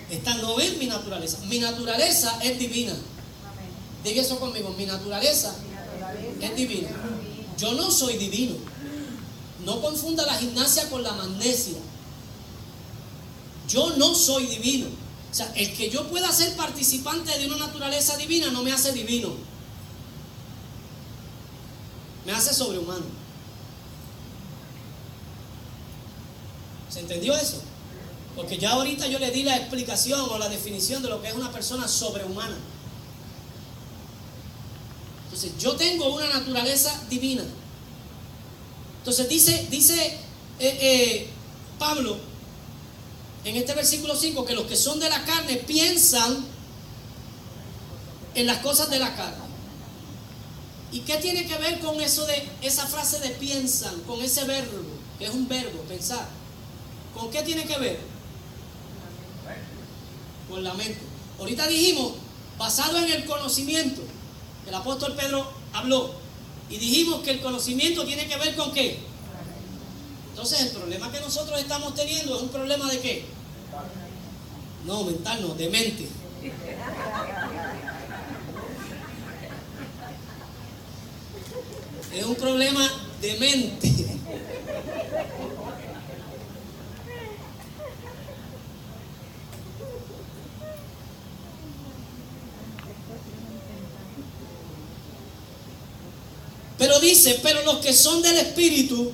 Esta no es mi naturaleza. Mi naturaleza es divina. Diga eso conmigo: mi naturaleza es divina. Yo no soy divino. No confunda la gimnasia con la magnesia. Yo no soy divino. O sea, el que yo pueda ser participante de una naturaleza divina no me hace divino. Me hace sobrehumano. ¿Se entendió eso? Porque ya ahorita yo le di la explicación o la definición de lo que es una persona sobrehumana. Entonces, yo tengo una naturaleza divina. Entonces dice Pablo en este versículo 5 que los que son de la carne piensan en las cosas de la carne. ¿Y qué tiene que ver con eso de esa frase de piensan, con ese verbo, que es un verbo, pensar? ¿Con qué tiene que ver? Con la mente. Ahorita dijimos, basado en el conocimiento, el apóstol Pedro habló, y dijimos que el conocimiento tiene que ver con qué. Entonces el problema que nosotros estamos teniendo es un problema de qué. No, mental no, de mente. Es un problema de mente. Pero dice, pero los que son del Espíritu,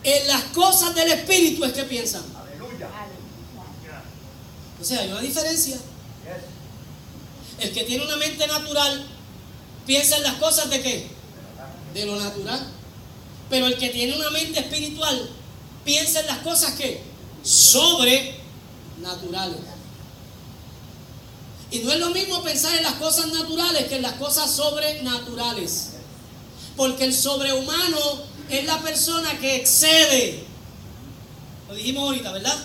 en las cosas del Espíritu es que piensan. Aleluya. O sea, hay una diferencia. El que tiene una mente natural piensa en las cosas de qué? De lo natural. Pero el que tiene una mente espiritual piensa en las cosas que sobrenaturales. Y no es lo mismo pensar en las cosas naturales que en las cosas sobrenaturales. Porque el sobrehumano es la persona que excede, lo dijimos ahorita, ¿verdad?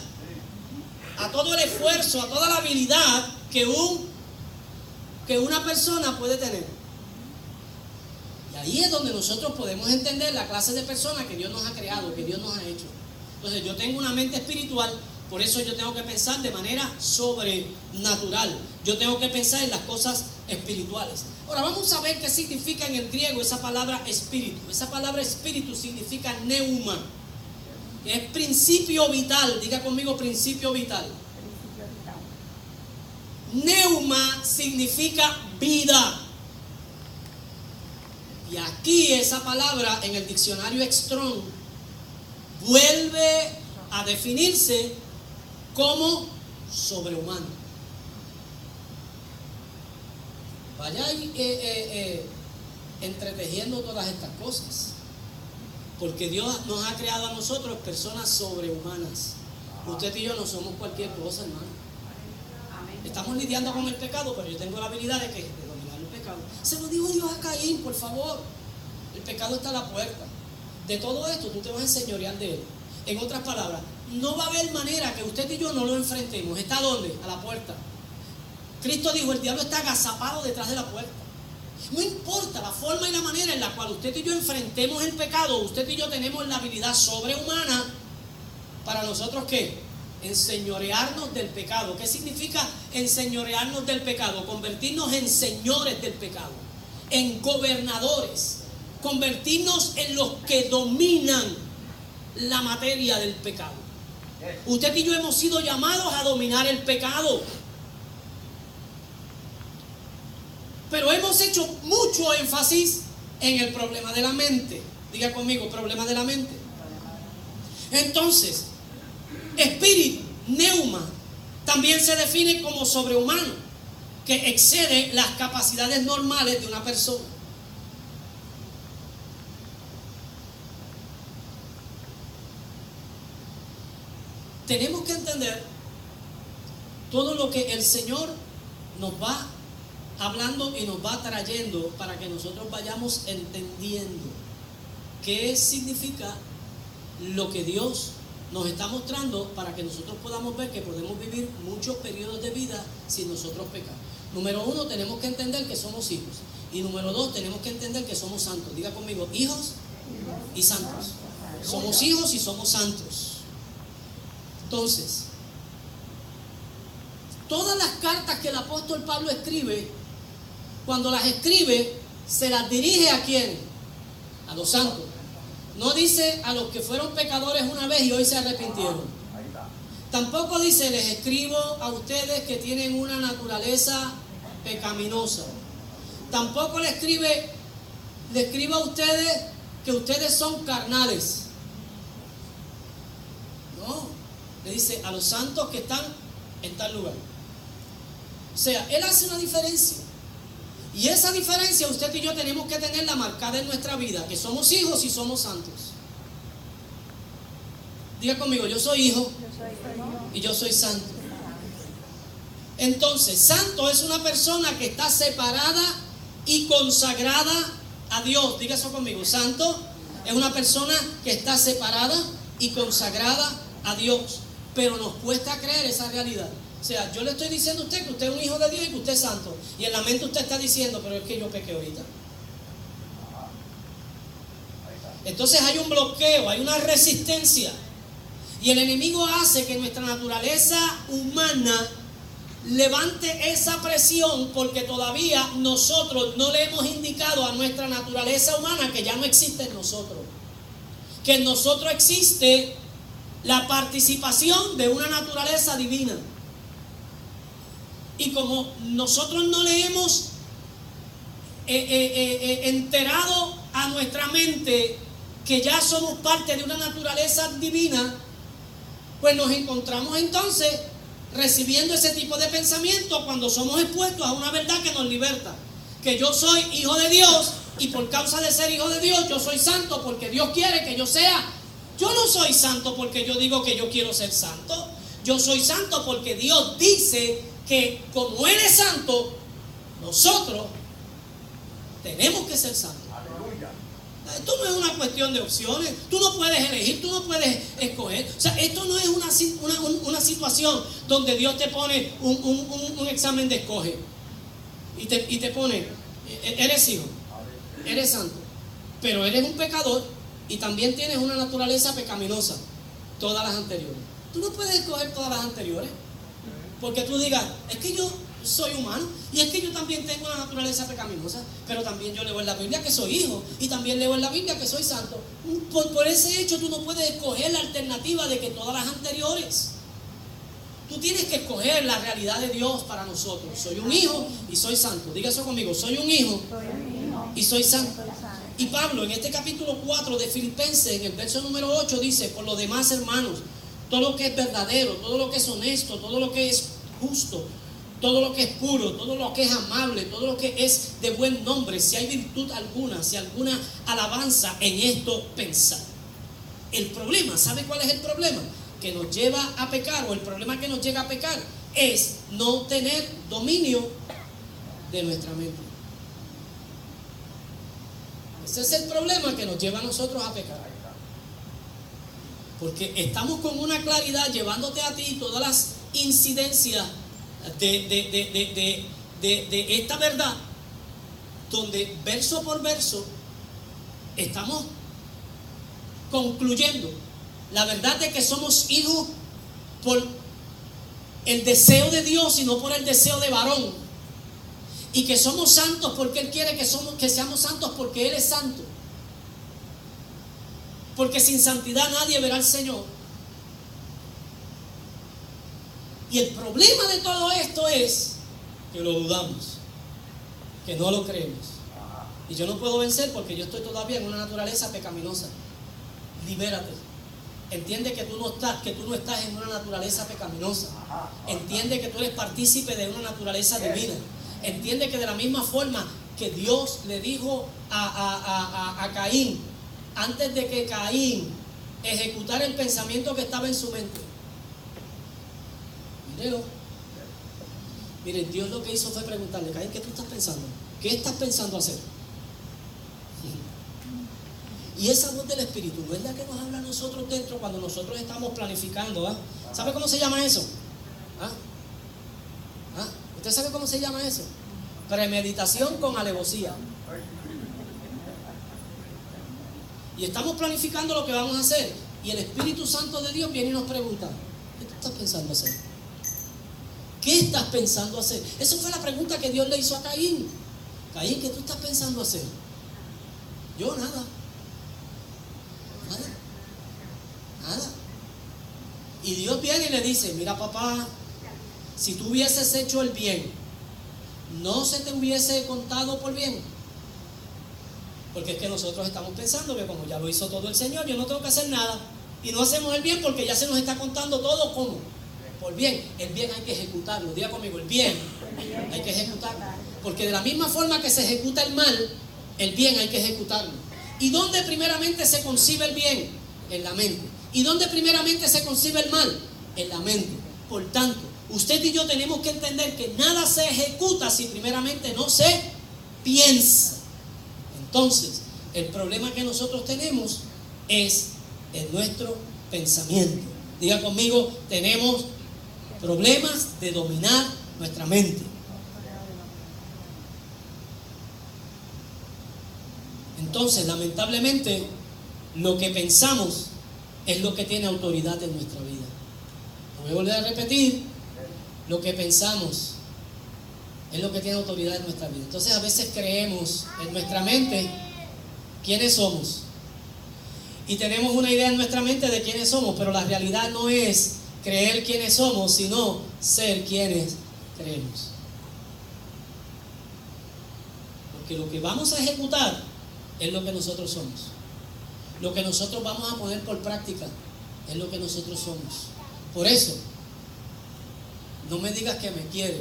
A todo el esfuerzo, a toda la habilidad que una persona puede tener. Y ahí es donde nosotros podemos entender la clase de persona que Dios nos ha creado, que Dios nos ha hecho. Entonces yo tengo una mente espiritual, por eso yo tengo que pensar de manera sobrenatural. Yo tengo que pensar en las cosas espirituales. Ahora vamos a ver qué significa en el griego esa palabra espíritu. Esa palabra espíritu significa neuma, que es principio vital. Diga conmigo, principio vital. Neuma significa vida. Y aquí esa palabra en el diccionario Strong vuelve a definirse como sobrehumano. Vaya entretejiendo todas estas cosas, porque Dios nos ha creado a nosotros personas sobrehumanas. Usted y yo no somos cualquier cosa, hermano. Estamos lidiando con el pecado, pero yo tengo la habilidad de dominar el pecado. Se lo dijo Dios a Caín, por favor. El pecado está a la puerta. De todo esto tú te vas a enseñorear de él. En otras palabras, no va a haber manera que usted y yo no lo enfrentemos. ¿Está dónde? A la puerta. Cristo dijo, el diablo está agazapado detrás de la puerta. No importa la forma y la manera en la cual usted y yo enfrentemos el pecado, usted y yo tenemos la habilidad sobrehumana para nosotros, ¿qué? Enseñorearnos del pecado. ¿Qué significa enseñorearnos del pecado? Convertirnos en señores del pecado, en gobernadores, convertirnos en los que dominan la materia del pecado. Usted y yo hemos sido llamados a dominar el pecado, pero hemos hecho mucho énfasis en el problema de la mente. Diga conmigo, problema de la mente. Entonces, espíritu, neuma, también se define como sobrehumano, que excede las capacidades normales de una persona. Tenemos que entender todo lo que el Señor nos va hablando y nos va trayendo para que nosotros vayamos entendiendo qué significa lo que Dios nos está mostrando, para que nosotros podamos ver que podemos vivir muchos periodos de vida sin nosotros pecar. Número uno, tenemos que entender que somos hijos. Y número dos, tenemos que entender que somos santos. Diga conmigo, hijos y santos. Somos hijos y somos santos. Entonces, todas las cartas que el apóstol Pablo escribe, cuando las escribe, se las dirige ¿a quién? A los santos. No dice a los que fueron pecadores una vez y hoy se arrepintieron. Tampoco dice, les escribo a ustedes que tienen una naturaleza pecaminosa. Tampoco le escribo a ustedes que ustedes son carnales. Le dice a los santos que están en tal lugar. O sea, Él hace una diferencia. Y esa diferencia usted y yo tenemos que tenerla marcada en nuestra vida, que somos hijos y somos santos. Diga conmigo, yo soy hijo y yo soy santo. Entonces, santo es una persona que está separada y consagrada a Dios. Diga eso conmigo. Santo es una persona que está separada y consagrada a Dios. Pero nos cuesta creer esa realidad. O sea, yo le estoy diciendo a usted que usted es un hijo de Dios y que usted es santo. Y en la mente usted está diciendo, pero es que yo pequé ahorita. Entonces hay un bloqueo, hay una resistencia. Y el enemigo hace que nuestra naturaleza humana levante esa presión, porque todavía nosotros no le hemos indicado a nuestra naturaleza humana que ya no existe en nosotros. Que en nosotros existe la participación de una naturaleza divina. Y como nosotros no le hemos enterado a nuestra mente que ya somos parte de una naturaleza divina, pues nos encontramos entonces recibiendo ese tipo de pensamiento cuando somos expuestos a una verdad que nos liberta. Que yo soy hijo de Dios y por causa de ser hijo de Dios yo soy santo porque Dios quiere que yo sea. Yo no soy santo porque yo digo que yo quiero ser santo. Yo soy santo porque Dios dice que como Él es santo, nosotros tenemos que ser santos. Esto no es una cuestión de opciones. Tú no puedes elegir, tú no puedes escoger. O sea, esto no es una situación donde Dios te pone un examen de escoge y te pone, eres hijo, eres santo, pero eres un pecador y también tienes una naturaleza pecaminosa, todas las anteriores. Tú no puedes escoger todas las anteriores, porque tú digas, es que yo soy humano y es que yo también tengo una naturaleza pecaminosa, pero también yo leo en la Biblia que soy hijo y también leo en la Biblia que soy santo. Por ese hecho tú no puedes escoger la alternativa de que todas las anteriores. Tú tienes que escoger la realidad de Dios para nosotros. Soy un hijo y soy santo. Diga eso conmigo, soy un hijo y soy santo. Y Pablo en este capítulo 4 de Filipenses, en el verso número 8 dice, por lo demás, hermanos, todo lo que es verdadero, todo lo que es honesto, todo lo que es justo, todo lo que es puro, todo lo que es amable, todo lo que es de buen nombre, si hay virtud alguna, si alguna alabanza, en esto pensar. El problema, ¿sabe cuál es el problema? Que nos lleva a pecar, o el problema que nos llega a pecar es no tener dominio de nuestra mente. Ese es el problema que nos lleva a nosotros a pecar. Porque estamos con una claridad llevándote a ti todas las incidencias de esta verdad, donde verso por verso estamos concluyendo la verdad de que somos hijos por el deseo de Dios y no por el deseo de varón, y que somos santos porque Él quiere que seamos santos porque Él es santo, porque sin santidad nadie verá al Señor. Y el problema de todo esto es que lo dudamos, que no lo creemos. Y yo no puedo vencer porque yo estoy todavía en una naturaleza pecaminosa. Libérate. Entiende que tú no estás en una naturaleza pecaminosa. Entiende que tú eres partícipe de una naturaleza divina. Entiende que de la misma forma que Dios le dijo a Caín, antes de que Caín ejecutara el pensamiento que estaba en su mente, miren, Dios lo que hizo fue preguntarle, Caín, ¿qué tú estás pensando? ¿Qué estás pensando hacer? Y esa voz del Espíritu, ¿no es la que nos habla a nosotros dentro cuando nosotros estamos planificando? ¿Sabe cómo se llama eso? ¿Usted sabe cómo se llama eso? Premeditación con alevosía. Y estamos planificando lo que vamos a hacer, y el Espíritu Santo de Dios viene y nos pregunta, ¿qué tú estás pensando hacer? ¿Qué estás pensando hacer? Esa fue la pregunta que Dios le hizo a Caín. Caín, ¿qué tú estás pensando hacer? Yo nada. Y Dios viene y le dice, mira papá, si tú hubieses hecho el bien, no se te hubiese contado por bien. Porque es que nosotros estamos pensando que como ya lo hizo todo el Señor, yo no tengo que hacer nada. Y no hacemos el bien porque ya se nos está contando todo como por bien. El bien hay que ejecutarlo. Diga conmigo, el bien hay que ejecutarlo. Porque de la misma forma que se ejecuta el bien hay que ejecutarlo. ¿Y dónde primeramente se concibe el bien? En la mente. ¿Y dónde primeramente se concibe el mal? En la mente. Por tanto, usted y yo tenemos que entender que nada se ejecuta si primeramente no se piensa. Entonces, el problema que nosotros tenemos es en nuestro pensamiento. Diga conmigo, tenemos problemas de dominar nuestra mente. Entonces, lamentablemente, lo que pensamos es lo que tiene autoridad en nuestra vida. Lo voy a volver a repetir. Lo que pensamos es lo que tiene autoridad en nuestra vida. Entonces, a veces creemos en nuestra mente quiénes somos. Y tenemos una idea en nuestra mente de quiénes somos, pero la realidad no es creer quiénes somos, sino ser quienes creemos. Porque lo que vamos a ejecutar es lo que nosotros somos. Lo que nosotros vamos a poner por práctica es lo que nosotros somos. Por eso, no me digas que me quieres.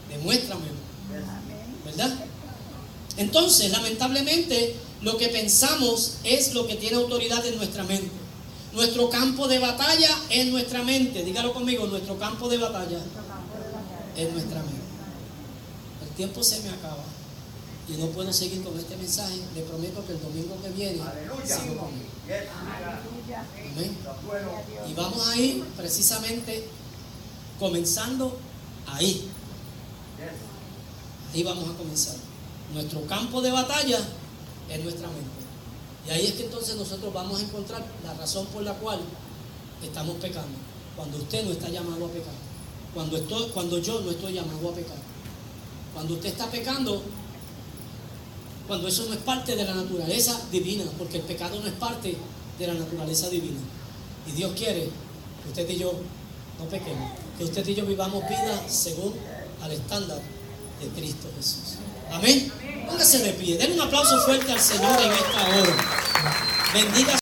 Demuéstramelo. ¿Verdad? Entonces, lamentablemente, lo que pensamos es lo que tiene autoridad en nuestra mente. Nuestro campo de batalla es nuestra mente. Dígalo conmigo, nuestro campo de batalla es nuestra mente. El tiempo se me acaba y no puedo seguir con este mensaje. Le prometo que el domingo que viene sigo conmigo. Amén. Y vamos a ir precisamente comenzando ahí. Ahí vamos a comenzar. Nuestro campo de batalla es nuestra mente. Y ahí es que entonces nosotros vamos a encontrar la razón por la cual estamos pecando. Cuando usted no está llamado a pecar. Cuando yo no estoy llamado a pecar. Cuando usted está pecando, cuando eso no es parte de la naturaleza divina, porque el pecado no es parte de la naturaleza divina. Y Dios quiere que usted y yo no pequemos, que usted y yo vivamos vida según al estándar de Cristo Jesús. Amén. Póngase de pie. Den un aplauso fuerte al Señor en esta hora. Bendiga.